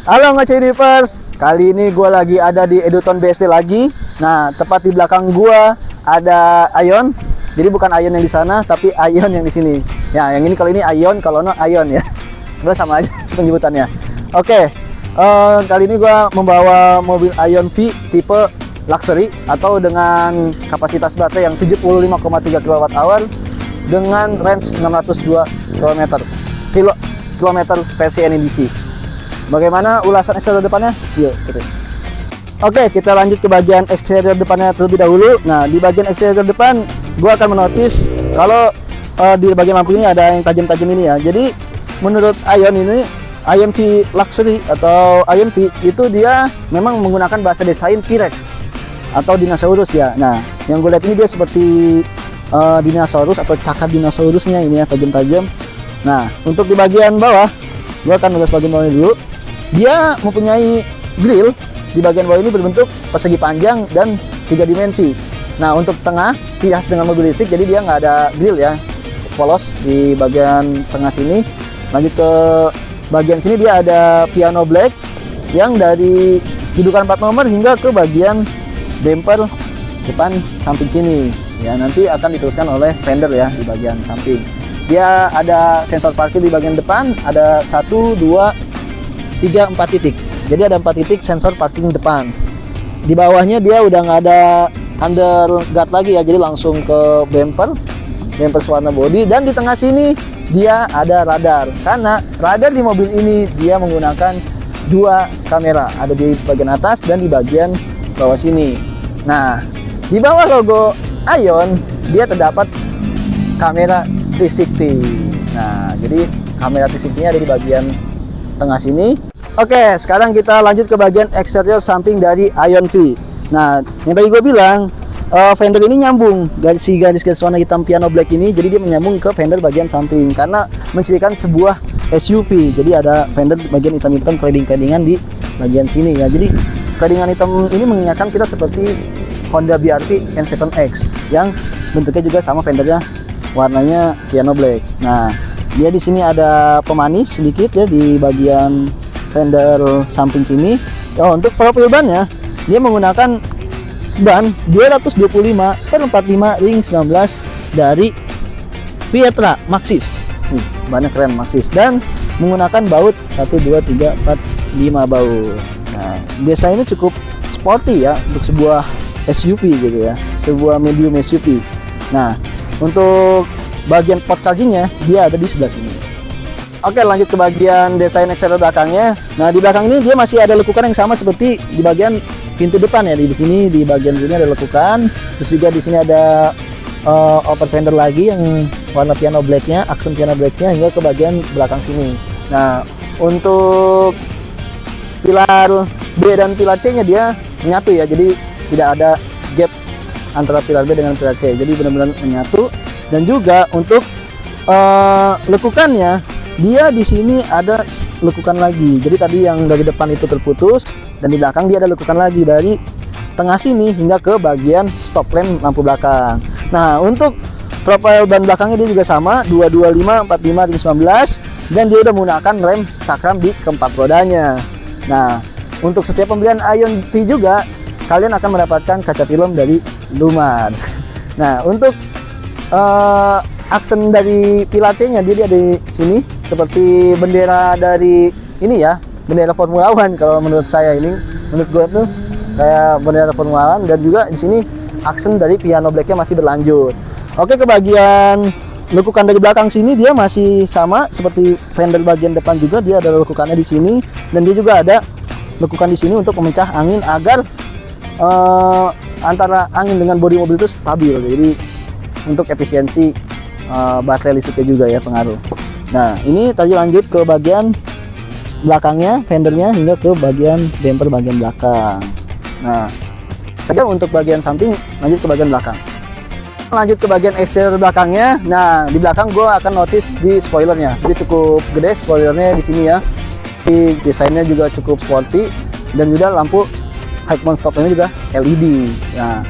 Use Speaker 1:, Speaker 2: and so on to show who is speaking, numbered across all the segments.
Speaker 1: Halo Ngoceh Universe, kali ini gue lagi ada di Eduton BSD lagi. Nah, tepat di belakang gue ada Ion. Jadi bukan Ion yang di sana, tapi Ion yang di sini. Ya, yang ini kalau ini Ion, kalau no Ion ya. Sebenarnya sama aja penyebutannya. Oke, kali ini gue membawa mobil Ion V tipe luxury atau dengan kapasitas baterai yang 75,3 kWh dengan range 602 km versi NEDC. Bagaimana ulasan eksterior depannya? Yuk, gitu. Oke, kita lanjut ke bagian eksterior depannya terlebih dahulu. Nah, di bagian eksterior depan, gua akan menotis kalau di bagian lampu ini ada yang tajam-tajam ini ya. Jadi, menurut Ion ini, Ion V Luxury atau Ion V itu dia memang menggunakan bahasa desain T-Rex atau dinosaurus ya. Nah, yang gue lihat ini dia seperti dinosaurus atau cakar dinosaurusnya ini ya, tajam-tajam. Nah, untuk di bagian bawah, gua akan nulis bagian bawahnya dulu. Dia mempunyai grill di bagian bawah ini berbentuk persegi panjang dan 3 dimensi. Nah, untuk tengah ciri khas dengan mobil listrik, jadi dia nggak ada grill ya, polos di bagian tengah sini. Lanjut ke bagian sini, dia ada piano black yang dari dudukan plat nomor hingga ke bagian bumper depan samping sini. Ya, nanti akan diteruskan oleh fender ya di bagian samping. Dia ada sensor parkir di bagian depan, ada 1, 2, 3, 4 titik. Jadi ada 4 titik sensor parking depan. Di bawahnya dia udah nggak ada underguard lagi ya, jadi langsung ke bumper warna body. Dan di tengah sini dia ada radar, karena radar di mobil ini dia menggunakan 2 kamera, ada di bagian atas dan di bagian bawah sini. Nah, di bawah logo Ion dia terdapat kamera 360. Nah, jadi kamera 360-nya ada di bagian tengah sini. Oke, sekarang kita lanjut ke bagian eksterior samping dari Ion V. Nah, yang tadi gue bilang, fender ini nyambung garis warna hitam piano black ini, jadi dia menyambung ke fender bagian samping karena mencirikan sebuah SUV. Jadi ada fender bagian hitam-hitam cladding-claddingan di bagian sini ya. Jadi claddingan hitam ini mengingatkan kita seperti Honda BRV N7X yang bentuknya juga sama, fendernya warnanya piano black. Nah, dia di sini ada pemanis sedikit ya di bagian fender samping sini. Oh, untuk profil bannya dia menggunakan ban 225/45 ring 19 dari Vietra Maxxis. Bannya keren Maxxis, dan menggunakan baut 1, 2, 3, 4, 5 baut. Nah, biasanya ini cukup sporty ya untuk sebuah SUV gitu ya, sebuah medium SUV. Nah, untuk bagian port chargingnya dia ada di sebelah sini. Oke, lanjut ke bagian desain eksterior belakangnya. Nah, di belakang ini dia masih ada lekukan yang sama seperti di bagian pintu depan ya. Di sini, di bagian sini ada lekukan. Terus juga di sini ada upper fender lagi yang warna piano blacknya, aksen piano blacknya hingga ke bagian belakang sini. Nah, untuk pilar B dan pilar C nya dia menyatu ya, jadi tidak ada gap antara pilar B dengan pilar C, jadi benar-benar menyatu. Dan juga untuk lekukannya dia di sini ada lekukan lagi. Jadi tadi yang dari depan itu terputus, dan di belakang dia ada lekukan lagi dari tengah sini hingga ke bagian stop lamp lampu belakang. Nah, untuk profil ban belakangnya dia juga sama 225/45 ring 19, dan dia udah menggunakan rem cakram di keempat rodanya. Nah, untuk setiap pembelian Ion V juga kalian akan mendapatkan kaca film dari Lumar. Nah, untuk aksen dari pilar C-nya dia ada di sini seperti bendera dari ini ya, bendera Formula One kalau menurut saya. Ini menurut gue tuh kayak bendera Formula One. Dan juga di sini aksen dari piano black-nya masih berlanjut. Oke, ke bagian lekukan dari belakang sini dia masih sama seperti fender bagian depan juga, dia ada lekukannya di sini, dan dia juga ada lekukan di sini untuk memecah angin agar antara angin dengan bodi mobil itu stabil. Jadi untuk efisiensi baterai listriknya juga ya pengaruh. Nah, ini tadi lanjut ke bagian belakangnya, fendernya hingga ke bagian bumper bagian belakang. Nah, saja untuk bagian samping, lanjut ke bagian belakang. Lanjut ke bagian eksterior belakangnya. Nah, di belakang gue akan notice di spoilernya. Jadi cukup gede spoilernya di sini ya. Di desainnya juga cukup sporty, dan juga lampu high mount stop ini juga LED. Nah,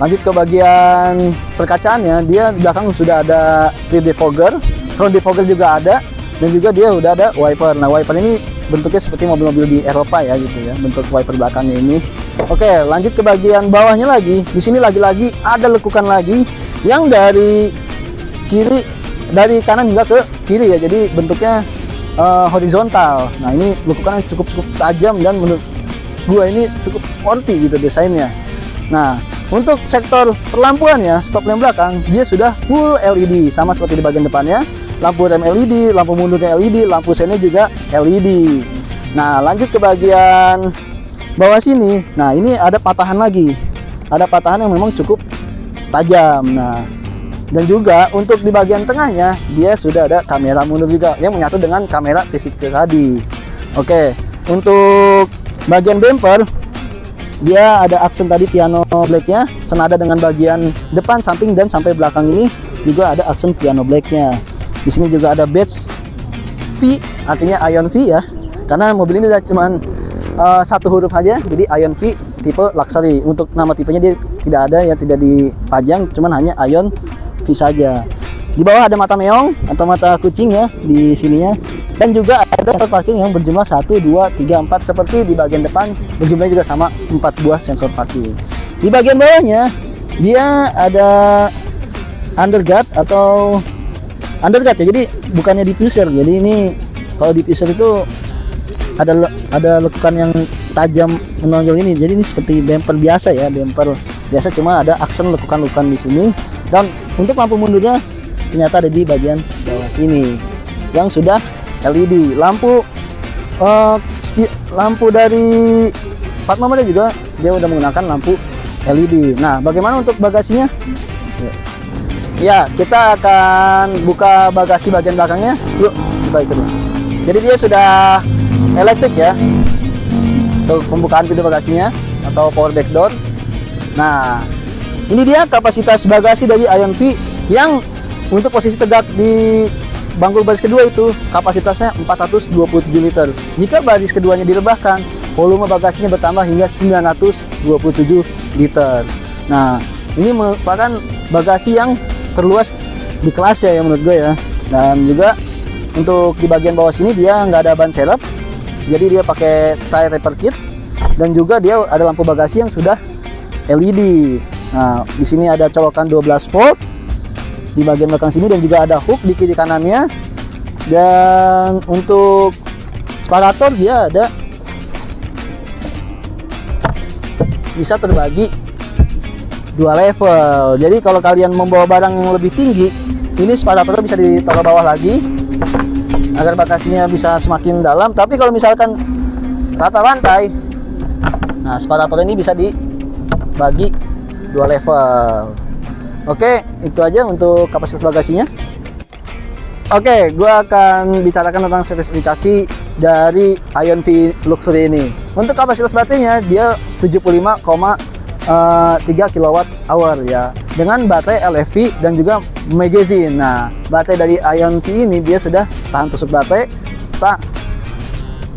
Speaker 1: lanjut ke bagian perkacaannya, dia di belakang sudah ada rear defogger, front defogger juga ada, dan juga dia udah ada wiper. Nah, wiper ini bentuknya seperti mobil-mobil di Eropa ya gitu ya, bentuk wiper belakangnya ini. Oke, lanjut ke bagian bawahnya lagi. Di sini lagi-lagi ada lekukan lagi yang dari kanan hingga ke kiri ya. Jadi bentuknya horizontal. Nah, ini lekukan yang cukup tajam dan menurut gua ini cukup sporty gitu desainnya. Nah, untuk sektor perlampuan ya, stop lamp belakang dia sudah full LED sama seperti di bagian depannya. Lampu rem LED, lampu mundurnya LED, lampu sennya juga LED. Nah, lanjut ke bagian bawah sini. Nah, ini ada patahan lagi. Ada patahan yang memang cukup tajam. Nah, dan juga untuk di bagian tengahnya dia sudah ada kamera mundur juga yang menyatu dengan kamera 360 tadi. Oke, untuk bagian bumper dia ada aksen tadi piano blacknya senada dengan bagian depan, samping, dan sampai belakang ini juga ada aksen piano blacknya. Di sini juga ada badge V, artinya Ion V ya, karena mobil ini cuma satu huruf aja, jadi Ion V tipe luxury. Untuk nama tipenya dia tidak ada ya, tidak dipajang, cuman hanya Ion V saja. Di bawah ada mata meong atau mata kucing ya di sininya, dan juga ada sensor parking yang berjumlah 1, 2, 3, 4 seperti di bagian depan, berjumlah juga sama 4 buah sensor parking. Di bagian bawahnya dia ada underguard ya, jadi bukannya diffuser. Jadi ini kalau diffuser itu ada lekukan yang tajam menonjol ini. Jadi ini seperti bumper biasa ya, bumper biasa cuma ada aksen lekukan-lekukan di sini. Dan untuk lampu mundurnya ternyata ada di bagian bawah sini yang sudah LED. Lampu dari plat nomornya juga dia udah menggunakan lampu LED. Nah, bagaimana untuk bagasinya? Ya, kita akan buka bagasi bagian belakangnya. Yuk, kita ikutin. Jadi dia sudah elektrik ya untuk pembukaan pintu bagasinya atau power back door. Nah, ini dia kapasitas bagasi dari Ion V yang untuk posisi tegak di bangku baris kedua itu kapasitasnya 427 liter. Jika baris keduanya direbahkan, volume bagasinya bertambah hingga 927 liter. Nah, ini merupakan bagasi yang terluas di kelas ya menurut gue ya. Dan juga untuk di bagian bawah sini dia nggak ada ban serep, jadi dia pakai tire repair kit, dan juga dia ada lampu bagasi yang sudah LED. Nah, di sini ada colokan 12 volt di bagian belakang sini, dan juga ada hook di kiri kanannya. Dan untuk separator dia ada bisa terbagi 2 level. Jadi kalau kalian membawa barang yang lebih tinggi, ini separatornya bisa ditaruh bawah lagi agar bagasinya bisa semakin dalam. Tapi kalau misalkan rata lantai, nah separator ini bisa dibagi 2 level. Oke, itu aja untuk kapasitas bagasinya. Oke, gua akan bicarakan tentang spesifikasi dari Ion V Luxury ini. Untuk kapasitas baterainya dia 75,3 kWh ya, dengan baterai LFP dan juga magazine. Nah, baterai dari Ion V ini dia sudah tahan tusuk baterai,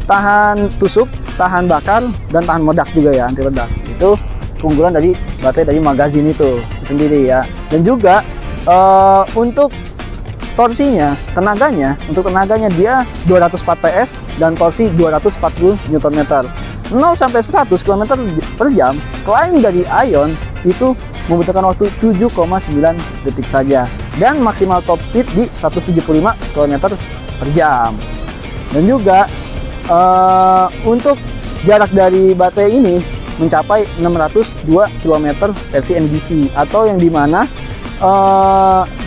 Speaker 1: tahan tusuk, tahan bakar, dan tahan meledak juga ya, anti meledak. Itu keunggulan dari baterai dari magazine itu sendiri ya. Dan juga untuk torsinya, untuk tenaganya dia 204 PS dan torsi 240 Nm. 0 sampai 100 km per jam klaim dari Ion itu membutuhkan waktu 7,9 detik saja, dan maksimal top speed di 175 km per jam. Dan juga untuk jarak dari baterai ini mencapai 602 km versi NBC, atau yang dimana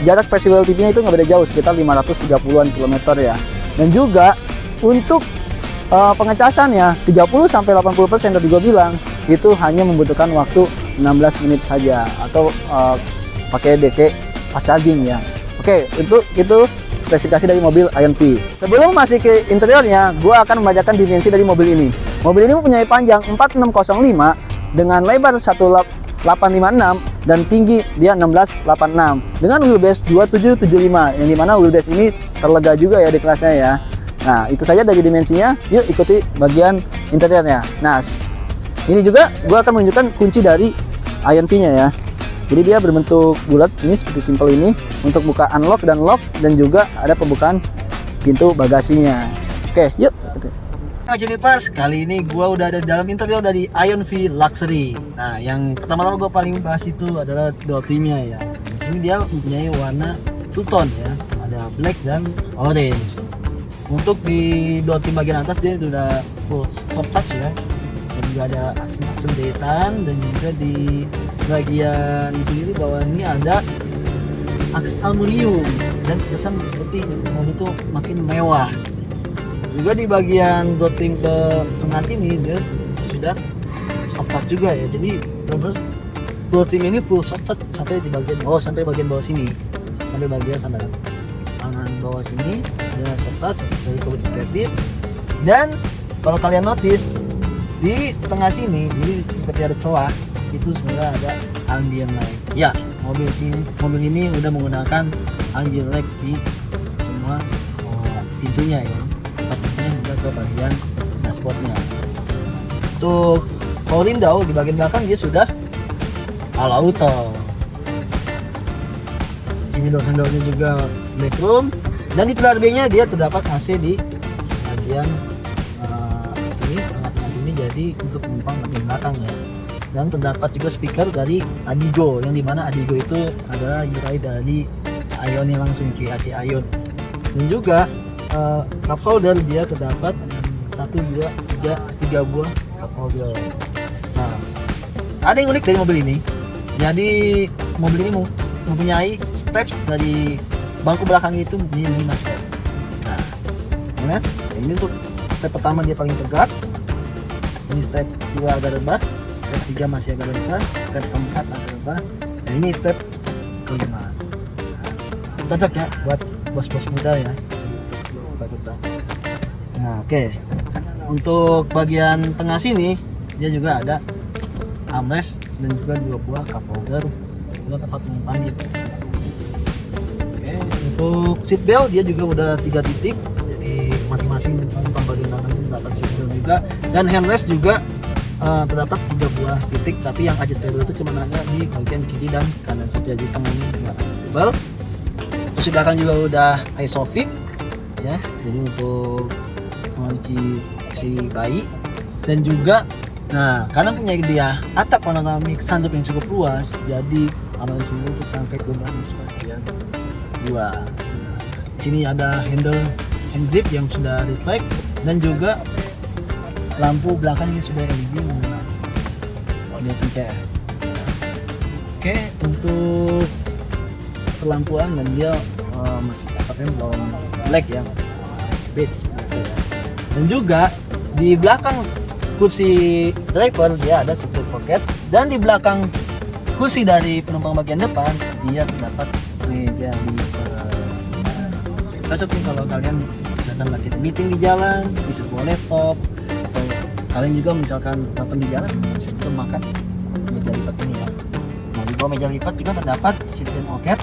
Speaker 1: jarak versi WLTP-nya itu nggak beda jauh, sekitar 530-an kilometer ya. Dan juga untuk pengecasannya 30-80% tadi gue bilang itu hanya membutuhkan waktu 16 menit saja, atau pakai DC fast charging ya. Oke, itu spesifikasi dari mobil Ion V. Sebelum masih ke interiornya, gue akan membacakan dimensi dari mobil ini. Mobil ini mempunyai panjang 4605 dengan lebar 1856 dan tinggi dia 1686 dengan wheelbase 2775, yang dimana wheelbase ini terlega juga ya di kelasnya ya. Nah, itu saja dari dimensinya. Yuk ikuti bagian interiornya. Nah, ini juga gue akan menunjukkan kunci dari Ion V-nya ya. Jadi dia berbentuk bulat ini, seperti simple ini untuk buka unlock dan lock, dan juga ada pembukaan pintu bagasinya. Oke, yuk ikuti. Jenipers, kali ini gua udah ada dalam interior dari Ion V Luxury. Nah, yang pertama-tama gua paling bahas itu adalah door trimnya ya. Di sini dia mempunyai warna two tone ya, ada black dan orange. Untuk di door trim bagian atas dia sudah full soft touch ya, dan juga ada aksen detan, dan juga di bagian sini bawah ini ada aksen aluminium dan kesan seperti mobil itu makin mewah. Juga di bagian door trim ke tengah sini dia sudah soft touch juga ya, jadi benar-benar door trim ini full soft touch sampai di bagian bawah, sampai bagian bawah sini, sampai bagian sandaran tangan bawah sini ada soft touch dari kulit sintetis. Dan kalau kalian notice di tengah sini jadi seperti ada celah, itu sebenarnya ada ambient light ya. Mobil ini udah menggunakan ambient light di semua pintunya ya, juga ke bagian dashboardnya. Untuk power window di bagian belakang dia sudah all auto. Sini door handle-nya juga black room, dan di pilar B-nya dia terdapat AC di bagian sini, tengah-tengah sini, jadi untuk penumpang bagian belakang ya. Dan terdapat juga speaker dari Adigo, yang dimana Adigo itu adalah urai dari Ionnya langsung ke AC Ion. Dan juga cup holder dia terdapat 1, 2, 3 buah cup holder. Nah, ada yang unik dari mobil ini. Jadi mobil ini mempunyai steps dari bangku belakang itu mempunyai 5 step. Nah, ini untuk step pertama dia paling tegak. Ini step 2 agak rebah, step 3 masih agak rebah, step keempat agak rebah. Nah, ini step kelima. Cocok ya buat bos-bos muda ya. Nah, oke. Untuk bagian tengah sini dia juga ada armrest dan juga 2 buah cup holder, dan juga tempat menyimpan di. Oke, untuk seat belt dia juga udah 3 titik, jadi masing-masing penumpang bagian belakang mendapat seat belt juga, dan handrest juga terdapat 3 buah titik, tapi yang adjustable itu cuma ada di bagian kiri dan kanan saja, di tengah ini juga adjustable. Terus belakang juga udah isofix ya, jadi untuk kunci si bayi. Dan juga karena punya dia atap panoramik sunroof yang cukup luas, jadi panoramik sunroof itu sampai ke garis bagian 2. Di sini ada hand grip yang sudah retract, dan juga lampu belakangnya sudah LED menggunakan pencet. Oke, untuk pelampuan dan dia masih atapnya belum black ya, masih beige biasa ya. Dan juga di belakang kursi driver dia ada secret pocket, dan di belakang kursi dari penumpang bagian depan dia terdapat meja lipat. Cocok nih kalau kalian misalkan lagi meeting di jalan, bisa bawa laptop, atau kalian juga misalkan nonton di jalan bisa juga makan meja lipat ini ya. Nah, di bawah meja lipat juga terdapat secret pocket,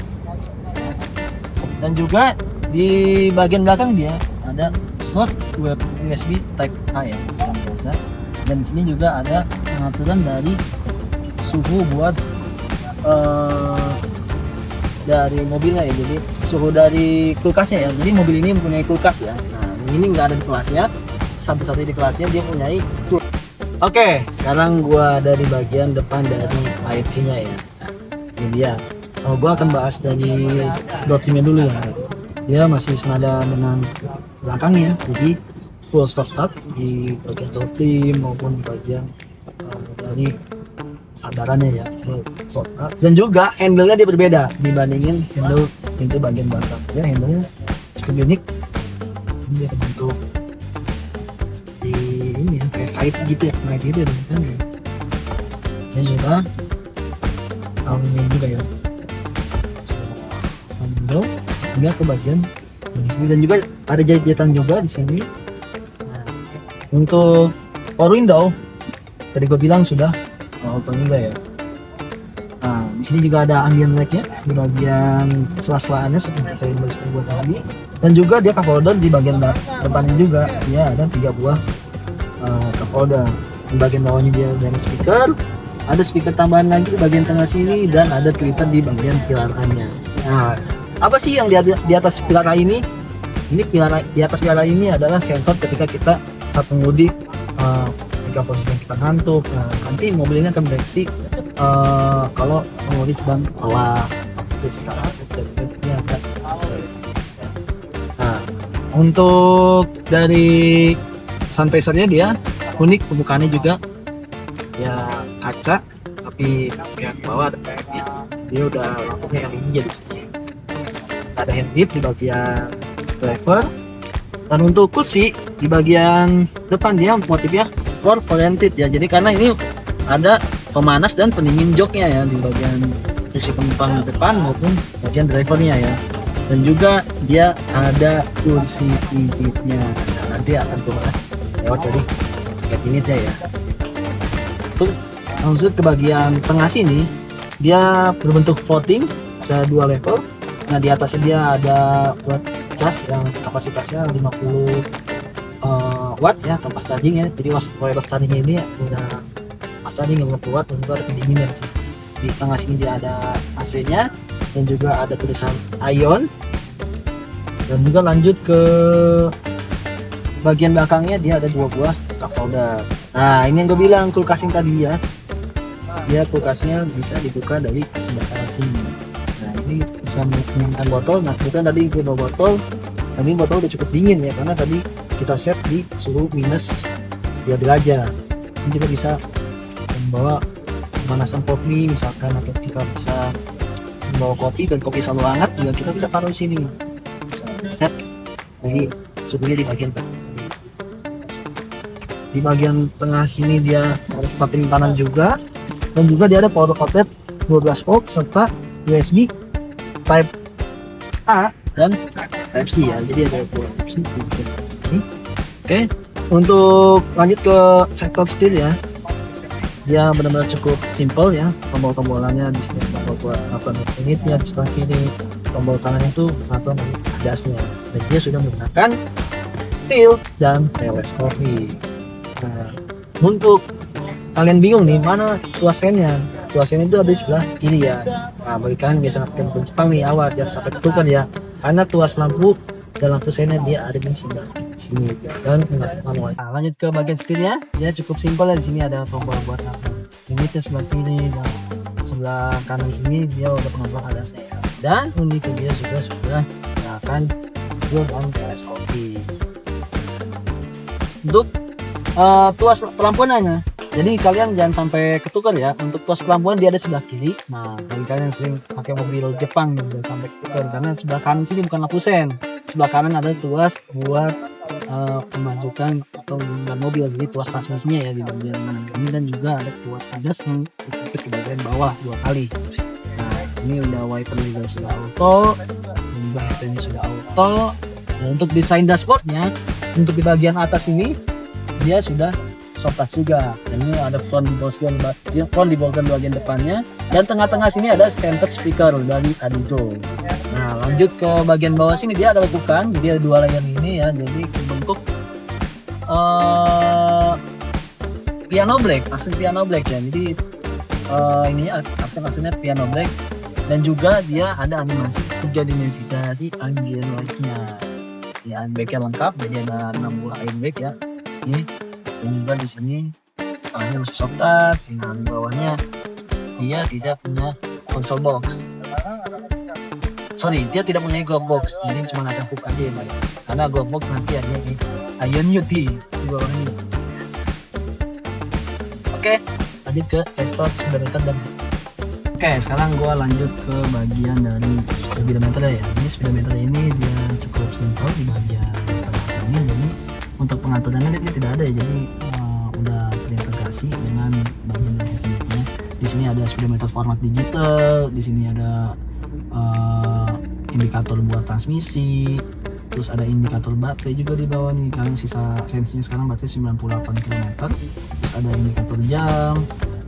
Speaker 1: dan juga di bagian belakang dia ada slot USB Type A ya, seperti biasa. Dan di sini juga ada pengaturan dari suhu buat dari mobilnya ya, jadi suhu dari kulkasnya ya. Jadi mobil ini mempunyai kulkas ya. Nah, ini nggak ada di kelasnya, satu-satunya di kelasnya dia mempunyai kulkas. Oke, sekarang gua ada di bagian depan dari IoT-nya ya. Nah, ini dia. Gua akan bahas dari door trimnya dulu ya. Dia masih senada dengan belakangnya, jadi full soft touch di bagian door trim maupun di bagian dari sandarannya ya, soft touch. Dan juga handle-nya dia berbeda dibandingin handle pintu bagian belakang ya. Handle-nya cukup unik, ini dia bentuk seperti ini ya, kayak kait gitu ya, kait gitu ya. Dan juga aluminium juga ya, handle hingga ke bagian sini, dan juga ada jahit-jahitan juga di sini. Nah, untuk power window tadi gue bilang sudah auto juga ya. Nah, di sini juga ada ambient light ya di bagian sela-selaannya seperti kayak yang buat tadi, dan juga dia cup holder di bagian depannya juga dia ada 3 buah cup holder. Di bagian bawahnya dia ada speaker tambahan lagi di bagian tengah sini, dan ada tweeter di bagian pilar A-nya. Nah, apa sih yang di atas pilar A ini? Ini pilar di atas pilar A ini adalah sensor ketika kita
Speaker 2: saat mengemudi jika posisinya kita ngantuk, nah, nanti mobil ini akan bereaksi kalau pengemudi sedang lelah untuk istirahat. Nah, untuk dari sun visornya dia unik, pembukaannya juga ya kaca, tapi yang bawah ada ya, dia udah lampunya yang ini jadi sini. Ada hand grip di bagian driver, dan untuk kursi di bagian depan dia motifnya floor oriented ya, jadi karena ini ada pemanas dan pendingin joknya ya di bagian kursi penumpang depan maupun bagian drivernya ya, dan juga dia ada kursi pijitnya. Nah, nanti akan dibahas lewat dari kabinetnya ya. Untuk langsung ke bagian tengah sini, dia berbentuk floating, ada 2 level. Nah, di atasnya dia ada buat cas yang kapasitasnya 50 watt ya, atau fast charging ya. Jadi wireless charging ini udah fast charging yang 50 watt, dan juga ada pendinginnya di sini. Di tengah sini dia ada AC-nya, dan juga ada tulisan Ion. Dan juga lanjut ke bagian belakangnya, dia ada 2 buah cup holder. Nah, ini yang gue bilang kulkas yang tadi ya, dia kulkasnya bisa dibuka dari sebelah kanan sini. Nah, ini bisa menyimpan botol. Nah, bukan tadi gue bawa botol, tapi botol udah cukup dingin ya, karena tadi kita set di suhu minus 2 derajat. Ini kita bisa membawa memanaskan kopi misalkan, atau kita bisa membawa kopi dan kopi selalu hangat juga kita bisa taruh di sini. Bisa set dari suhunya di bagian tengah. Di bagian tengah sini dia ada floating kanan juga, dan juga dia ada power outlet 12 volt serta USB Type A dan Type C ya. Jadi ada dua opsi ini. Oke, untuk lanjut ke sektor setir ya, dia benar-benar cukup simple ya. Tombol-tombolannya di sini tombol buat apa unitnya di sebelah kiri, tombol kanan itu atau gasnya, dan dia sudah menggunakan tilt dan teleskopik. Nah, untuk kalian bingung nih mana tuas sennya, tuas sen itu ada di sebelah kiri ya. Nah, bagi kalian biasa pakai mobil Jepang nih, awas jangan sampai ketukan ya, karena tuas lampu dan lampu sennya dia ada di sebelah sini dan mengatur manual. Nah, lanjut ke bagian setirnya, dia cukup simpel ya. Di sini ada tombol buat unitnya sebelah kiri, dan sebelah kanan sini dia udah penumpang ada saya, dan unitnya dia juga sudah menggunakan tilt dan teleskopik. Untuk tuas pelampuannya, jadi kalian jangan sampai ketukar ya. Untuk tuas pelampuan dia ada sebelah kiri. Nah, bagi kalian yang sering pakai mobil Jepang nih, jangan sampai ketukar, karena sebelah kanan sini bukan lampu sen, sebelah kanan ada tuas buat pemajukan atau menggunakan mobil, jadi tuas transmisinya ya di bagian kanan sini, dan juga ada tuas adas yang ikut di bagian bawah 2 kali. Nah, ini udah wiper juga sudah auto, juga headnya sudah auto. Dan untuk desain dashboardnya, untuk di bagian atas ini dia sudah soft touch juga, dan ini ada front di bagian depannya, dan tengah-tengah sini ada center speaker dari Adigo. Nah, lanjut ke bagian bawah sini dia ada lekukan, jadi ada 2 layer ini ya, jadi bentuk piano black, aksen piano black ya. Jadi ini aksen-aksennya piano black, dan juga dia ada animasi 3 dimensi dari ambient light-nya. Ya, airbag-nya lengkap, jadi ada 6 buah airbag ya. Ini, dan juga di sini ini masih soft touch. Di bawahnya dia tidak punya console box. Sorry, dia tidak punya glove box, jadi cuma ada hook aja ya, karena glove box nanti ada di Ion UT di bawah ini. Oke, lanjut ke sektor speedometer dan oke, sekarang gua lanjut ke bagian dari speedometer ya. Ini speedometer ini dia cukup simpel di bagian tengah sini, jadi untuk pengaturannya dia tidak ada ya, jadi udah terintegrasi dengan bagian dari headlight-nya. Di sini ada speedometer format digital, di sini ada indikator buat transmisi, terus ada indikator baterai juga di bawah nih, karena sisa range-nya sekarang baterai 98 km. Terus ada indikator jam,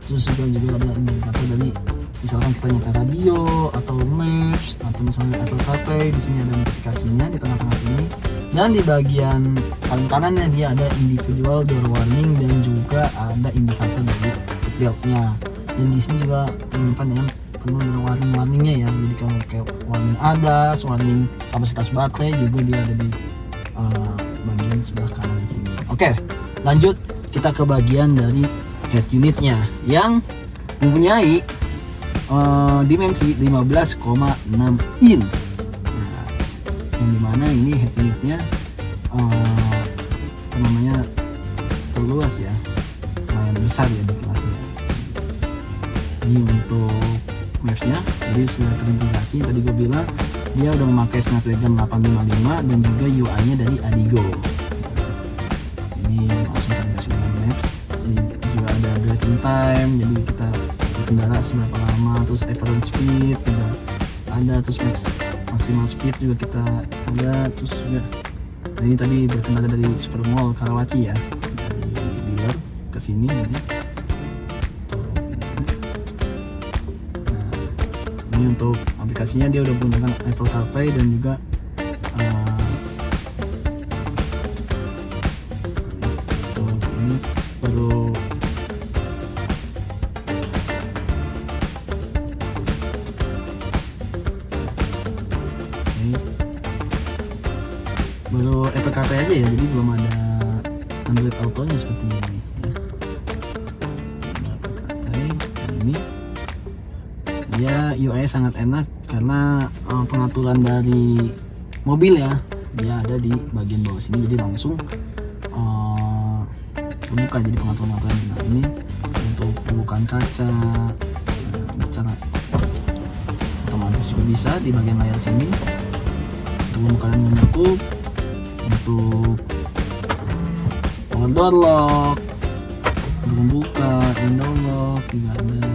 Speaker 2: terus juga ada indikator dari misalkan kita nyetel radio atau maps atau misalnya Apple CarPlay. Di sini ada notifikasinya di tengah-tengah sini, dan di bagian paling kanannya dia ada individual door warning, dan juga ada indikator dari seatbelt-nya. Dan di sini juga menyimpan dengan penuh dengan warning-warningnya ya. Jadi kalau kayak warning ADAS, warning kapasitas baterai juga dia ada di bagian sebelah kanan di sini. Oke, lanjut kita ke bagian dari head unitnya yang mempunyai dimensi 15,6 inch. Nah, yang dimana ini head unitnya apa namanya terluas ya, lumayan besar ya di kelasnya. Ini untuk mapsnya, jadi sudah terintegrasi. Tadi gue bilang dia udah memakai Snapdragon 855 dan juga UI-nya dari Adigo. Ini langsung terintegrasi dengan maps. Ini juga ada driving time, jadi kita berkendara seberapa lama, terus apparent speed juga ada, terus maksimal speed juga kita ada, terus juga nah ini tadi berkendara dari Supermall Karawaci ya, dari dealer ke sini ini. Nah, ini untuk aplikasinya dia udah menggunakan Apple CarPlay dan juga ini baru Apple CarPlay aja ya, jadi belum ada Android Autonya seperti ini ya. Apple CarPlay, nah ini dia UI sangat enak karena pengaturan dari mobil ya, dia ada di bagian bawah sini, jadi langsung terbuka, jadi pengaturan. Nah ini untuk pembukaan kaca secara otomatis juga bisa di bagian layar sini, untuk membuka dan menutup, untuk power door lock, untuk membuka window lock juga ada,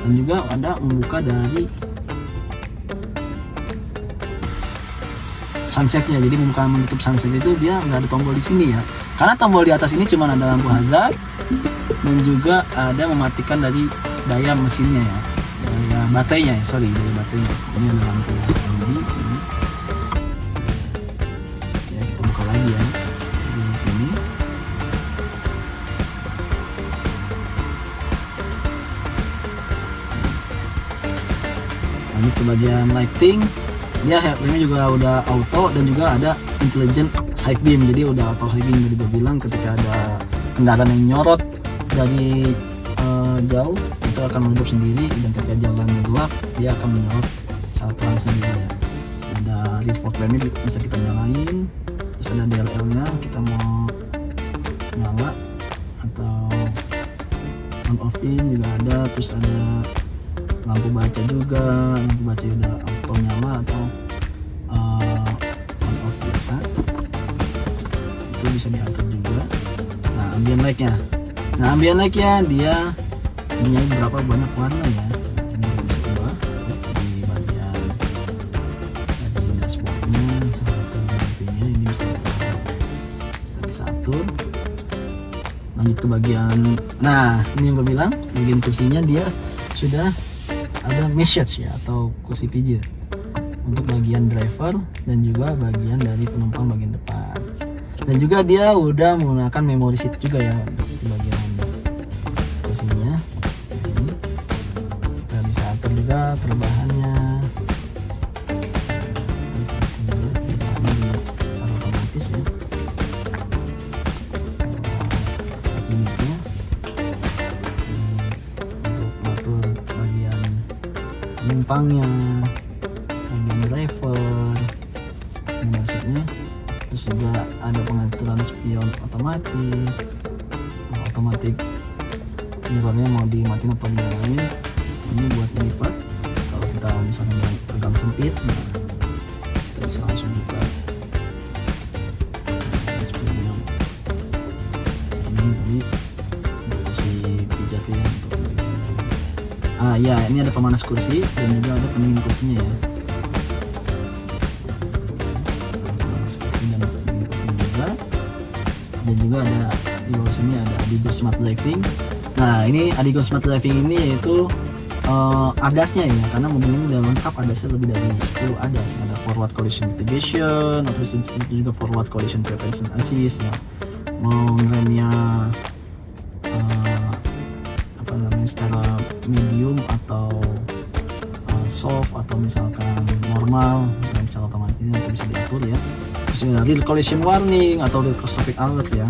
Speaker 2: dan juga ada membuka dari sunsetnya. Jadi membuka menutup sunset itu dia nggak ada tombol di sini ya, karena tombol di atas ini cuma ada lampu hazard dan juga ada mematikan dari daya mesinnya ya, daya baterainya ya, daya baterainya. Ini ada lampu ini. Ya kita buka lagi ya di sini. Lanjut ke bagian lighting, dia headlampnya juga udah auto dan juga ada intelligent high beam, jadi udah auto high beam. Jadi gue bilang ketika ada kendaraan yang nyorot dari jauh itu akan meredup sendiri, dan ketika jalannya gelap dia akan menyorot saat terang sendiri ya. Ada rear fog lampnya bisa kita nyalain, terus ada DLL nya kita mau nyala atau on off in juga ada, terus ada lampu baca juga, lampu baca udah auto nyala atau on off biasa, itu bisa diatur juga. Nah ambient light-nya dia punya beberapa banyak warna ya. Ini bisa ubah di bagian dari dashboardnya sampai ke lampunya, ini bisa atur. Lanjut ke bagian, nah ini yang gue bilang, bagian kursinya dia sudah ada message ya atau kursi pijit untuk bagian driver dan juga bagian dari penumpang bagian depan, dan juga dia udah menggunakan memory seat juga ya di bagian kursinya. Ini kita bisa atur juga perubahannya, bisa atur perubahannya secara otomatis ya. Unitnya untuk atur bagian penumpangnya, bagian driver, ini maksudnya. Terus juga ada pengaturan spion otomatis, otomatis mirrornya mau dimatiin atau dinyalain. Ini buat lipat kalau kita misalnya pegang sempit, nah kita bisa langsung buka spionnya. Ini tadi untuk kursi pijatnya untuk bagian ya, ini ada pemanas kursi dan juga ada pendingin kursinya ya. Pemanas kursi dan pendingin kursinya juga. Dan juga ada di bawah sini ada Adigo Smart Driving. Nah ini Adigo Smart Driving ini yaitu ADAS-nya ya, karena mobil ini udah lengkap ADAS-nya lebih dari 10 ADAS. Ada forward collision mitigation, terus itu juga forward collision prevention assist ya. Mau ngeremnya secara medium atau soft atau misalkan normal dalam cara otomatis. Ini nanti bisa diatur ya. Terus ini rear collision warning atau rear cross traffic alert ya.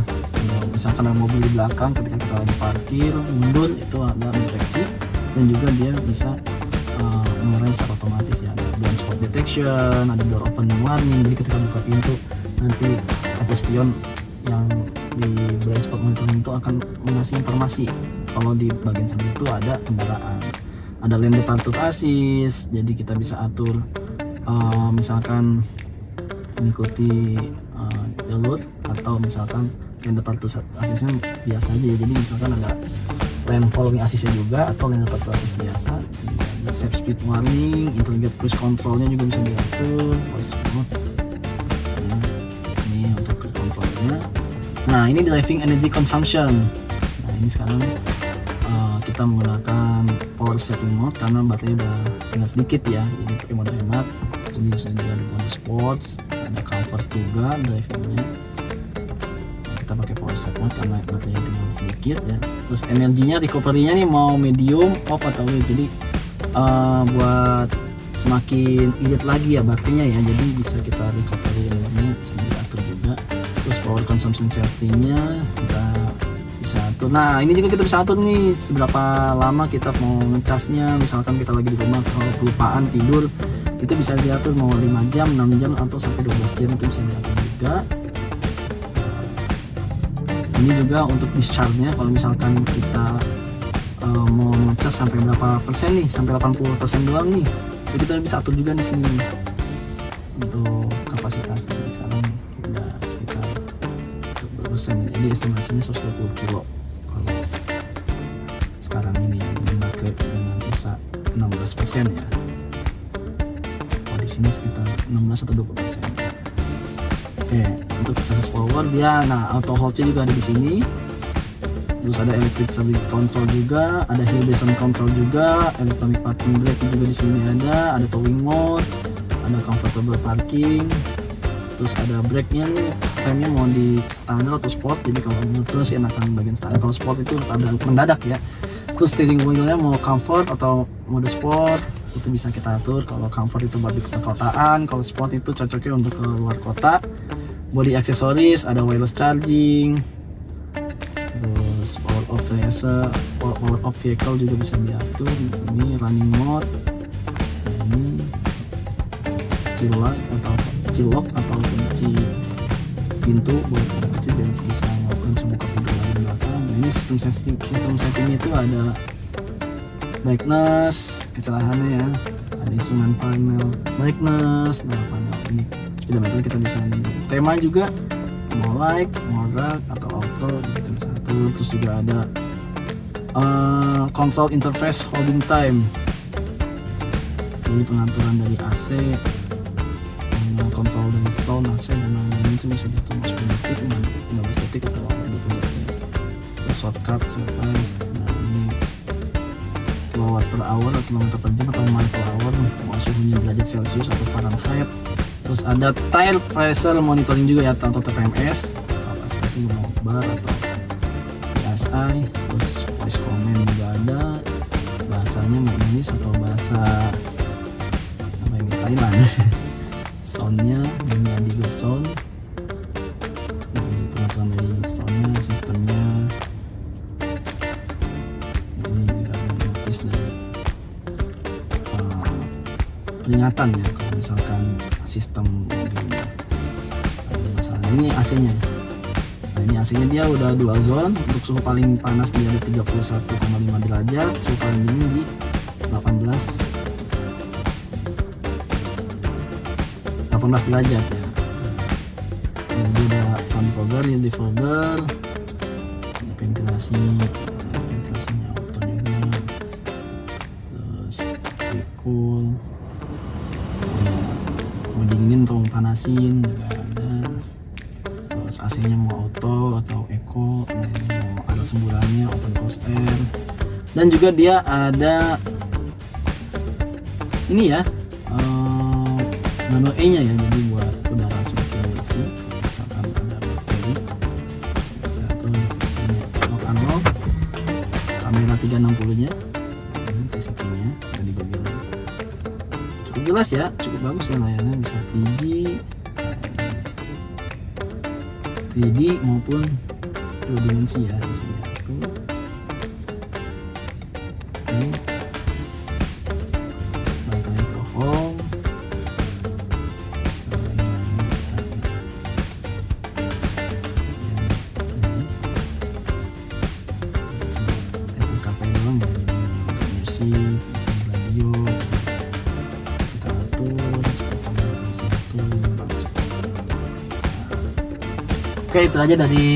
Speaker 2: Misalkan ada mobil di belakang ketika kita lagi parkir mundur itu ada deteksi, dan juga dia bisa mengerem secara otomatis ya. Ada blind spot detection, ada door opening warning. Jadi ketika buka pintu nanti kaca spion yang di blind spot monitoring itu akan mengasih informasi kalau di bagian samping itu ada kendaraan. Ada lane departure assist, jadi kita bisa atur misalkan mengikuti jalur, atau misalkan lane departure assistnya biasa aja ya. Jadi misalkan ada lane following assistnya juga, atau lane departure assist biasa. Ada safe speed warning, intelligent cruise controlnya juga bisa diatur, voice mode. Ini untuk cruise controlnya. Nah ini driving energy consumption. Nah ini sekarang kita menggunakan power saving mode karena baterai udah tinggal sedikit ya, jadi pakai mode hemat. Jadi bisa juga ada mode sports, ada comfort juga drivingnya. Nah, kita pakai power save mode karena baterainya tinggal sedikit ya. Terus energinya, recovery-nya nih mau medium, off atau low. Jadi buat semakin irit lagi ya baterainya ya, jadi bisa kita recovery energinya bisa diatur juga. Terus power consumption setting-nya kita bisa atur. Nah ini juga kita bisa atur nih seberapa lama kita mau ngecasnya. Misalkan kita lagi di rumah kalau kelupaan tidur, itu bisa diatur mau 5 jam, 6 jam, atau sampai 12 jam itu bisa diatur juga. Ini juga untuk discharge-nya, kalau misalkan kita mau ngecas sampai berapa persen nih, sampai 80% doang nih, itu kita bisa atur juga di sini untuk kapasitasnya. Sekarang udah sekitar 40%, jadi estimasinya 120 kilo kalau sekarang ini ya, dengan baterai dengan sisa 16% ya. Kalau di sini sekitar 16 atau 20% ya. Oke, untuk chassis power dia, nah auto hold-nya juga ada di sini. Terus ada electric stability control juga, ada hill descent control juga, electronic parking brake juga di sini ada towing mode, ada comfortable parking. Terus ada brake-nya nih, remnya mau di standar atau sport. Jadi kalau menurut gue sih enakan bagian standar, kalau sport itu ada mendadak ya. Terus steering wheel-nya mau comfort atau mode sport, itu bisa kita atur. Kalau comfort itu buat di perkotaan, kalau sport itu cocoknya untuk ke luar kota. Body accessories, ada wireless charging, terus power off vehicle juga bisa diatur. Ini running mode, ini chill lock atau kunci pintu buat anak kecil biar bisa buka pintu lagi di belakang. Nah, ini sistem setting itu ada brightness, kecerahannya ya, ada instrument panel brightness, nah panel ini speedometer kita bisa tema juga, mau light, mau dark atau auto kita bisa atur. Terus juga ada control interface holding time, jadi pengaturan dari AC, kontrol dari sound, AC dan lain-lain itu bisa diatur 10 detik, 15 detik atau gitu ya. Shortcut, surprise. Nah ini kilowatt per hour atau kilometer per jam atau mile per hour, mau suhunya derajat Celcius atau Fahrenheit. Terus ada tire pressure monitoring juga ya, atau TPMS, kapasitasnya mau bar atau PSI. Terus voice command juga ada, bahasanya mau Inggris atau bahasa apa ini, Thailand. Soundnya ini Adigo sound. Nah, ini pengaturan dari soundnya, sistemnya. Ini juga ada notice dari peringatan ya kalau misalkan sistem ini ada masalah. Ini AC-nya. Nah, ini AC-nya dia udah 2 zone. Untuk suhu paling panas dia ada 31,5 derajat, suhu paling dingin di 18 derajat ya. Ini ada fan fogger, rear diffuser, ada ventilasinya auto juga, terus cool, mau dinginin atau mau panasin juga ada. Terus AC-nya mau auto atau eco, mau ada semburannya, open close air, dan juga dia ada ini ya, manual E-nya ya, jadi buat udara semakin bersih. Misalkan ada bakteri, bisa tuh sini lock unlock, kamera 360-nya, ini settingnya dari Google. cukup jelas ya, cukup bagus ya layarnya, bisa 3D maupun dua dimensi ya, bisa diatur. Oke, balik lagi ke home. Apple doang ya, musik, bisa radio, kita atur, Oke, itu aja dari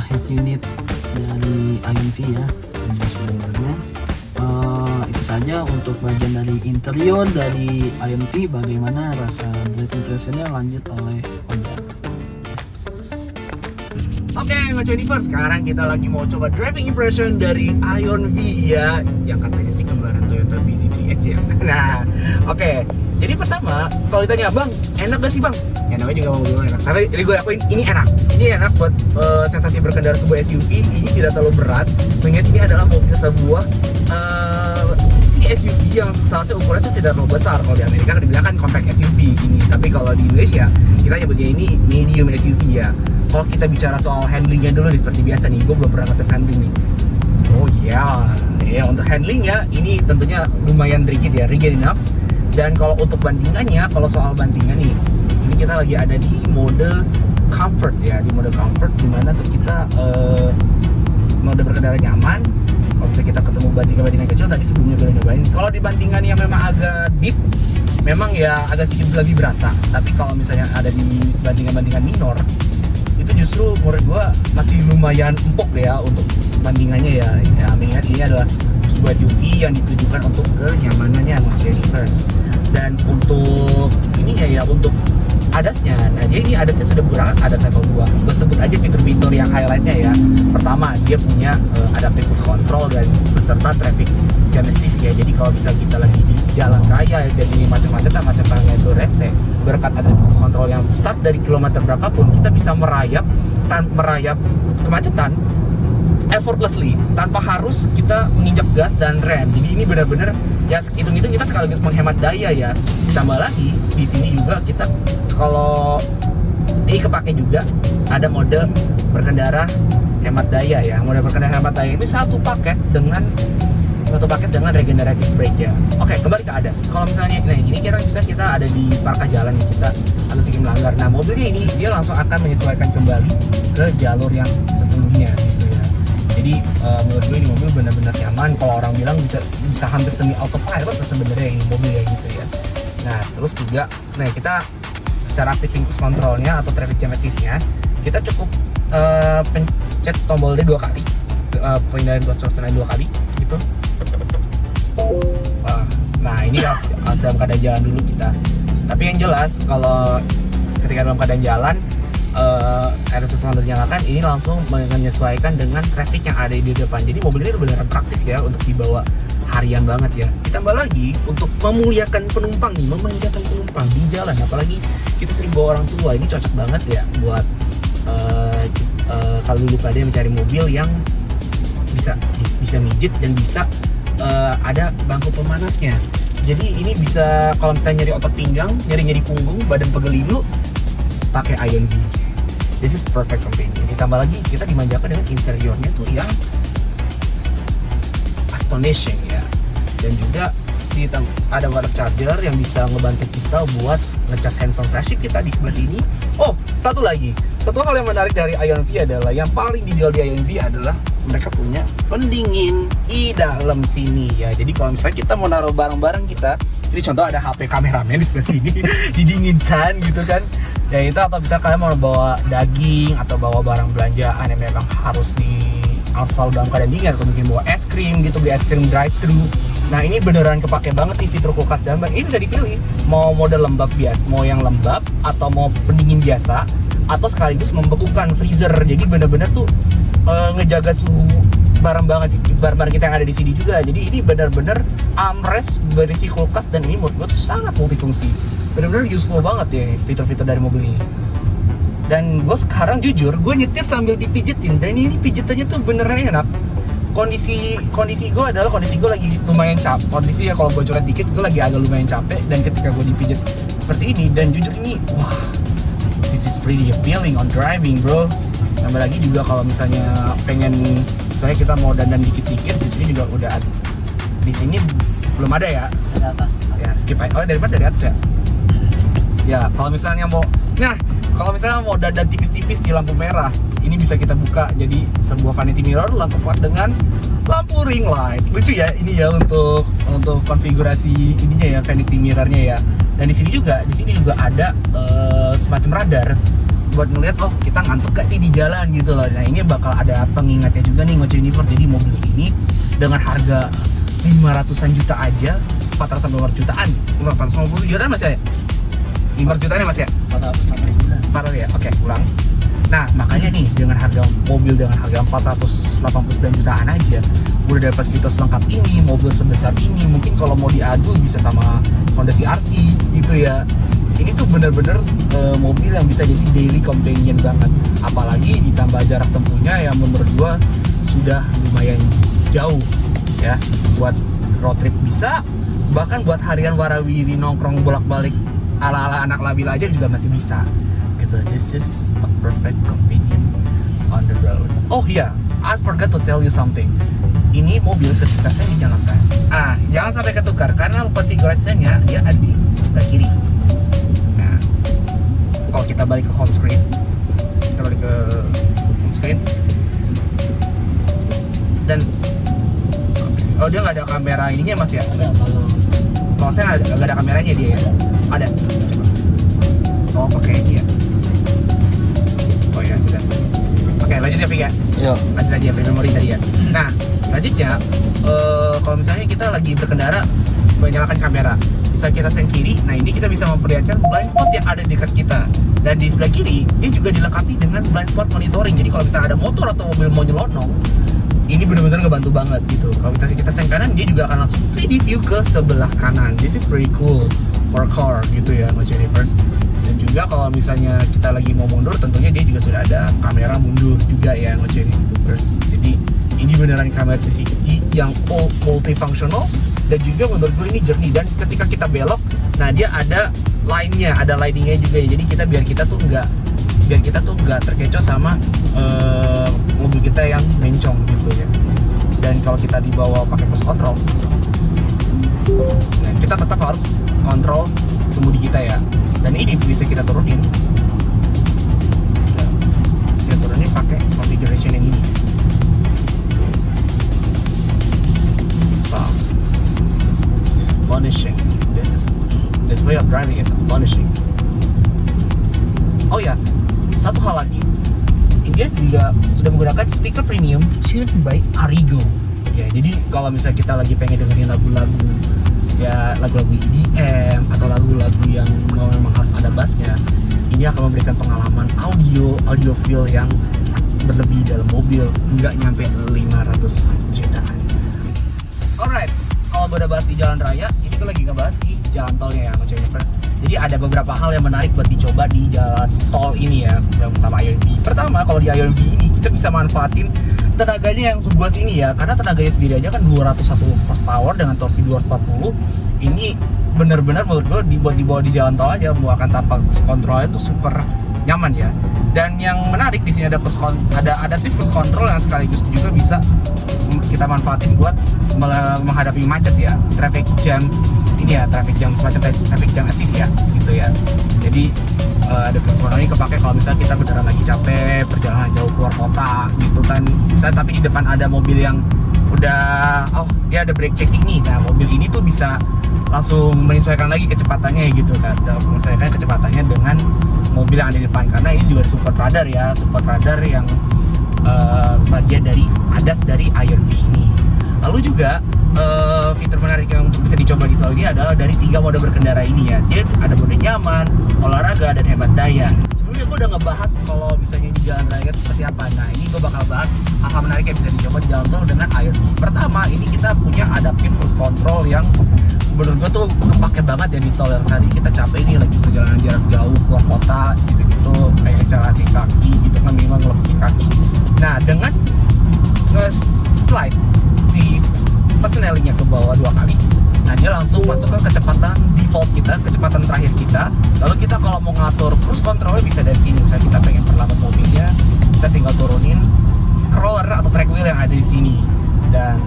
Speaker 2: head unit dari IMV ya, sebenarnya. Itu saja untuk bagian dari interior dari IMV. Bagaimana rasa drive impressionnya, lanjut oleh Ojan.
Speaker 3: Oke, Ngoce Universe, sekarang kita lagi mau coba driving impression dari Ion V ya, yang katanya sih kembaran Toyota BZ3X ya. Nah, oke. Jadi pertama, kalau ditanya, Bang, enak gak sih Bang? Ya namanya juga mobil enak. Tapi ini gue akuin, ini enak. Ini enak buat sensasi berkendara sebuah SUV. Ini tidak terlalu berat, mengingat ini adalah mobil sebuah SUV yang seharusnya ukurannya itu tidak terlalu besar. Kalau di Amerika dibilang kan compact SUV ini, tapi kalau di Indonesia kita nyebutnya ini medium SUV ya. Kalau kita bicara soal handlingnya dulu seperti biasa nih, gue belum pernah ngetes handling nih. Oh iya, ya untuk handlingnya ini tentunya lumayan rigid ya, rigid enough. Dan kalau untuk bandingannya, kalau soal bandingan nih, ini kita lagi ada di mode comfort ya, di mode comfort dimana tuh kita mode berkendara nyaman. Kalau bisa kita ketemu bandingan kecil tadi sebelumnya gue udah nyobain. Kalau di bandingan yang memang agak deep, memang ya agak sedikit lebih berasa. Tapi kalau misalnya ada di bandingan minor, itu justru menurut gue masih lumayan empuk ya untuk bandingannya ya. Ya mengingat ini adalah sebuah SUV yang ditujukan untuk kenyamanannya Ngoce Universe. Dan untuk ininya ya, untuk ADAS-nya, nah jadi ini ADAS-nya sudah menggunakan ADAS level 2. Gue sebut aja fitur-fitur yang highlight-nya ya. Pertama, dia punya adaptive cruise control dan beserta traffic jam assist ya. Jadi kalau bisa kita lagi di jalan raya dan ini macet-macetannya itu rese, berkat adaptive cruise control yang start dari kilometer berapapun, kita bisa merayap kemacetan effortlessly tanpa harus kita menginjak gas dan rem. Jadi ini benar-benar ya, hitung-hitung kita sekaligus menghemat daya ya. Ditambah lagi di sini juga kita kalau ini kepake juga ada mode berkendara hemat daya ya. Mode berkendara hemat daya ini satu paket dengan regenerative brake ya. Oke, kembali ke ADAS. Kalau misalnya nah ini kita ada di parka jalan nih, kita agak sedikit melanggar. Nah, mobilnya ini dia langsung akan menyesuaikan kembali ke jalur yang sesungguhnya gitu ya. Jadi menurut gue ini mobil benar-benar nyaman. Kalau orang bilang bisa hampir semi autopilot sebenarnya ini mobil ya gitu ya. Nah, terus juga kita cara aktifin cruise controlnya atau traffic jam assist-nya, kita cukup pencet tombol D 2 kali, pengendalian konstruksinya 2 kali gitu. Nah ini harus dalam keadaan jalan dulu kita. Tapi yang jelas kalau ketika dalam keadaan jalan adaptive cruise dinyalakan, ini langsung menyesuaikan dengan traffic yang ada di depan. Jadi mobil ini benar-benar praktis ya untuk dibawa harian banget ya. Ditambah lagi untuk memuliakan penumpang nih, memanjakan penumpang di jalan, apalagi kita sering bawa orang tua, ini cocok banget ya buat kalau dulu pada mencari mobil yang bisa mijit dan bisa ada bangku pemanasnya. Jadi ini bisa kalau misalnya nyeri otot pinggang, nyeri punggung, badan pegel, pakai Ion V. This is perfect companion. Ditambah lagi kita dimanjakan dengan interiornya tuh yang astonishing ya. Dan juga ada wireless charger yang bisa ngebantu kita buat ngecas handphone flagship kita di sebelah sini. Oh, satu hal yang menarik dari Ion V adalah yang paling dijual di Ion V adalah mereka punya pendingin di dalam sini ya. Jadi kalau misalnya kita mau naruh barang-barang kita, jadi contoh ada HP kameramen di sebelah sini didinginkan gitu kan. Ya itu, atau bisa kalian mau bawa daging atau bawa barang belanjaan yang memang harus selalu dalam keadaan dingin, atau mungkin bawa es krim gitu, beli es krim drive thru. Nah ini beneran kepake banget nih fitur kulkas dalam bag. Ini bisa dipilih mau mode lembab biasa, mau yang lembab atau mau pendingin biasa, atau sekaligus membekukan freezer. Jadi bener-bener tuh ngejaga suhu barang-barang kita yang ada di sini juga. Jadi ini bener-bener armrest berisi kulkas, dan ini menurut gue tuh sangat multifungsi. Bener-bener useful banget ya fitur-fitur dari mobil ini. Dan gue sekarang jujur, gue nyetir sambil dipijitin, dan ini pijitannya tuh beneran enak. kondisi gue adalah kondisi gue lagi lumayan capek. Kondisi ya kalau gue curhat dikit, gue lagi agak lumayan capek. Dan ketika gue dipijit seperti ini, dan jujur ini, wah, this is pretty appealing on driving, bro. Tambah lagi juga kalau misalnya pengen, misalnya kita mau dandan dikit-dikit, di sini juga udah ada. Di sini belum ada ya.
Speaker 2: Di atas.
Speaker 3: Ya skip aja. Oh dari atas ya. Ya kalau misalnya mau, dandan tipis-tipis di lampu merah, ini bisa kita buka jadi sebuah vanity mirror lengkap dengan lampu ring light. Lucu ya ini ya untuk konfigurasi ininya ya, vanity mirrornya ya. Dan di sini juga ada semacam radar buat ngeliat, oh kita ngantuk gak nih di jalan gitu loh. Nah ini bakal ada pengingatnya juga nih Ngoce Universe. Jadi mobil ini dengan harga 500-an juta aja, 400-500 jutaan, 450 jutaan mas ya? 500 jutaan ya mas ya? 400 ya? Oke, ulang. Nah makanya nih dengan harga mobil dengan harga 489 jutaan aja udah dapat fitur selengkap ini, mobil sebesar ini. Mungkin kalau mau diadu bisa sama Honda CR-V gitu ya. Ini tuh bener-bener mobil yang bisa jadi daily companion banget. Apalagi ditambah jarak tempuhnya yang menurut gua sudah lumayan jauh ya. Buat road trip bisa, bahkan buat harian warawiri nongkrong bolak-balik ala-ala anak labil aja juga masih bisa gitu. This is a perfect companion on the road. Oh iya, I forgot to tell you something. Ini mobil ketika saya dijalankan, jangan sampai ketukar karena konfigurasinya dia ada di sebelah kiri. Nah, kalau kita balik ke home screen, dan dia nggak ada kamera ininya mas ya? Kalau saya nggak ada kameranya dia ya? Ada. Coba. Oh pakai ini ya? Oh ya sudah. Oke lanjut ya Pik ya?
Speaker 1: Iya.
Speaker 3: Lanjut aja memori tadi ya. Nah selanjutnya kalau misalnya kita lagi berkendara menyalakan kamera, bisa kita sen kiri. Nah ini kita bisa memperlihatkan blind spot yang ada di dekat kita. Dan di sebelah kiri dia juga dilengkapi dengan blind spot monitoring. Jadi kalau misalnya ada motor atau mobil mau nyelonong, ini benar-benar ngebantu banget gitu. Kalau kita sen kanan, dia juga akan langsung 3D view ke sebelah kanan. This is pretty cool for a car gitu ya, Ngoce Universe. Dan juga kalau misalnya kita lagi mau mundur, tentunya dia juga sudah ada kamera mundur juga ya, Ngoce Universe. Jadi ini beneran kamera 360 yang multifunctional, dan juga menurut gue ini jernih. Dan ketika kita belok, nah dia ada line-nya, ada lighting-nya juga ya. Jadi biar kita tuh nggak terkecoh sama mobil kita yang mencong gitu ya. Dan kalau kita dibawa pakai cruise control, nah kita tetap harus kontrol kemudi kita ya. Dan ini bisa kita turunin. Kita turunin pakai configuration yang ini. Wow, this is astonishing. This way of driving is astonishing. Oh ya, satu hal lagi, dia juga sudah menggunakan speaker premium tuned by Arigo. Ya, jadi kalau misalnya kita lagi pengen dengerin lagu-lagu ya, lagu-lagu EDM atau lagu-lagu yang memang harus ada bassnya, ini akan memberikan pengalaman audio feel yang berlebih dalam mobil, nggak nyampe 500 jutaan. Alright, kalau gue udah bahas di jalan raya, ini gue lagi ngebahas di jalan tolnya ya, Ngoce Universe. Jadi ada beberapa hal yang menarik buat dicoba di jalan tol ini ya, yang sama IONV. Pertama, kalau di IONV ini kita bisa manfaatin tenaganya yang sebuah sini ya, karena tenaganya sendiri aja kan 201 horsepower dengan torsi 240. Ini bener-bener menurut gue dibawa di jalan tol aja, bukan tanpa cruise control itu super nyaman ya. Dan yang menarik di sini ada adaptive cruise control yang sekaligus juga bisa kita manfaatin buat menghadapi macet ya, traffic jam ini ya, traffic jam semacam traffic jam assist ya gitu ya. Jadi ada cruise control ini kepake kalau misalnya kita beneran lagi capek perjalanan jauh keluar kota gitu kan, misalnya tapi di depan ada mobil yang udah dia ada brake checking nih. Nah mobil ini tuh bisa langsung menyesuaikan lagi kecepatannya gitu kan, menyesuaikan kecepatannya dengan mobil yang ada di depan, karena ini juga support radar ya, support radar yang bagian dari ADAS dari IONV ini. Lalu juga fitur menarik yang untuk bisa dicoba di tol ini adalah dari 3 mode berkendara ini ya. Dia ada mode nyaman, olahraga, dan hemat daya. Sebelumnya gue udah ngebahas kalau misalnya di jalan raya seperti apa. Nah ini gue bakal bahas hal menarik yang bisa dicoba di jalan tol dengan IONV. Pertama, ini kita punya adaptive cruise control yang menurut gue tuh kepake banget ya di tol yang saat ini kita capek nih lagi perjalanan jarak jauh keluar kota gitu-gitu, kayak akselerasi kaki gitu kan, memang ngelekutin kaki. Nah dengan slide si personalingnya ke bawah 2 kali. Nah, dia langsung masuk ke kecepatan default kita, kecepatan terakhir kita. Lalu kita kalau mau ngatur cruise controlnya bisa dari sini. Misalnya kita pengen perlambat mobilnya, kita tinggal turunin scroller atau track wheel yang ada di sini. Dan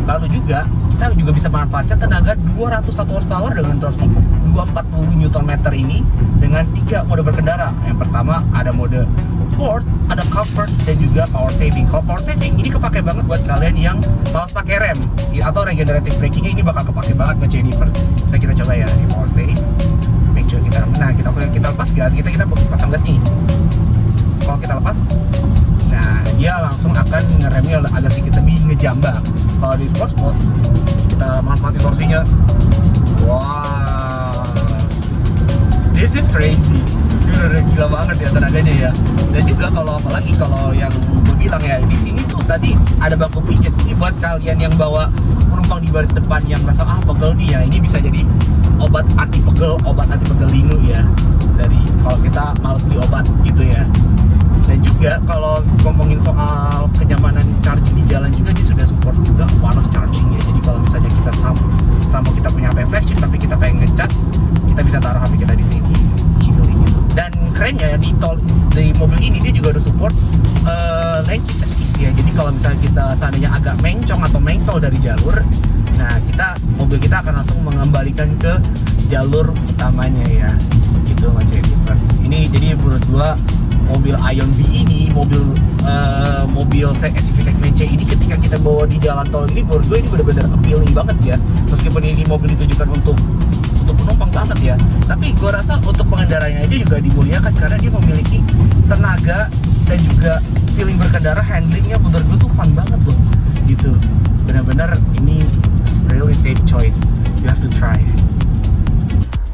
Speaker 3: lalu juga kita juga bisa manfaatkan tenaga 201 horsepower dengan torsi 240 Nm ini dengan 3 mode berkendara. Yang pertama ada mode sport, ada comfort, dan juga power saving. Kalau power saving ini kepake banget buat kalian yang malas pakai rem atau regenerative brakingnya, ini bakal kepake banget buat Jennifer. Bisa kita coba ya di power save. Make sure kita lepas gas, kita pasang gas nih. Kalau kita lepas, nah dia langsung akan ngeremnya agak sedikit lebih ngejambak. Kalau di sport mode kita manfaatin torsinya, wow, this is crazy. Udah gila banget ya tenaganya ya. Dan juga apalagi kalau yang gue bilang ya, di sini tuh tadi ada bangku pijat. Ini buat kalian yang bawa penumpang di baris depan yang merasa pegel nih ya, ini bisa jadi obat anti pegel lingu ya. Dari kalau kita males beli obat gitu ya. Dan juga kalau ngomongin soal kenyamanan charging di jalan juga, dia sudah support juga wireless charging ya. Jadi kalau misalnya kita sama kita punya HP flagship tapi kita pengen ngecas, kita bisa taruh HP kita di sini easily gitu. Dan kerennya di mobil ini dia juga ada support lane keep assist ya. Jadi kalau misalnya kita seandainya agak mencong atau mengsol dari jalur, nah mobil kita akan langsung mengembalikan ke jalur utamanya ya. Gitu Mas Jennifer. Ini jadi menurut gua mobil Ion V ini, mobil SUV segmen C ini, ketika kita bawa di jalan tol ini, menurut gue ini benar-benar appealing banget ya. Meskipun ini mobil ditujukan untuk penumpang banget ya, tapi gue rasa untuk pengendaranya aja juga dimuliakan karena dia memiliki tenaga dan juga feeling berkendara, handlingnya menurut gue tuh fun banget loh gitu. Benar-benar ini really safe choice, you have to try.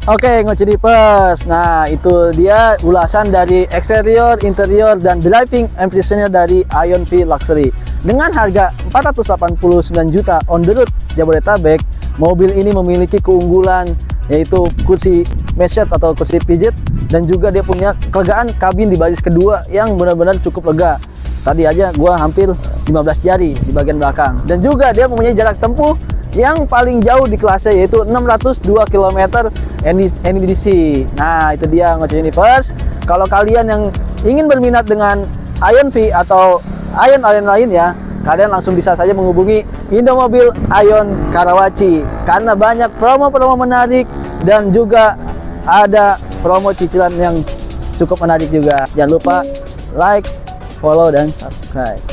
Speaker 1: Oke, Ngocidipers. Nah, itu dia ulasan dari eksterior, interior, dan driving impressionnya dari Ion V Luxury. Dengan harga 489 juta on the road Jabodetabek, mobil ini memiliki keunggulan yaitu kursi mesh atau kursi pijat, dan juga dia punya kelegaan kabin di baris kedua yang benar-benar cukup lega. Tadi aja gua hampir 15 jari di bagian belakang. Dan juga dia mempunyai jarak tempuh yang paling jauh di kelasnya, yaitu 602 km NEDC. Nah, itu dia Ngocidipers. Kalau kalian yang ingin berminat dengan Ion V atau Ion lain ya, kalian langsung bisa saja menghubungi Indomobil Ion Karawaci karena banyak promo-promo menarik dan juga ada promo cicilan yang cukup menarik juga. Jangan lupa like, follow, dan subscribe.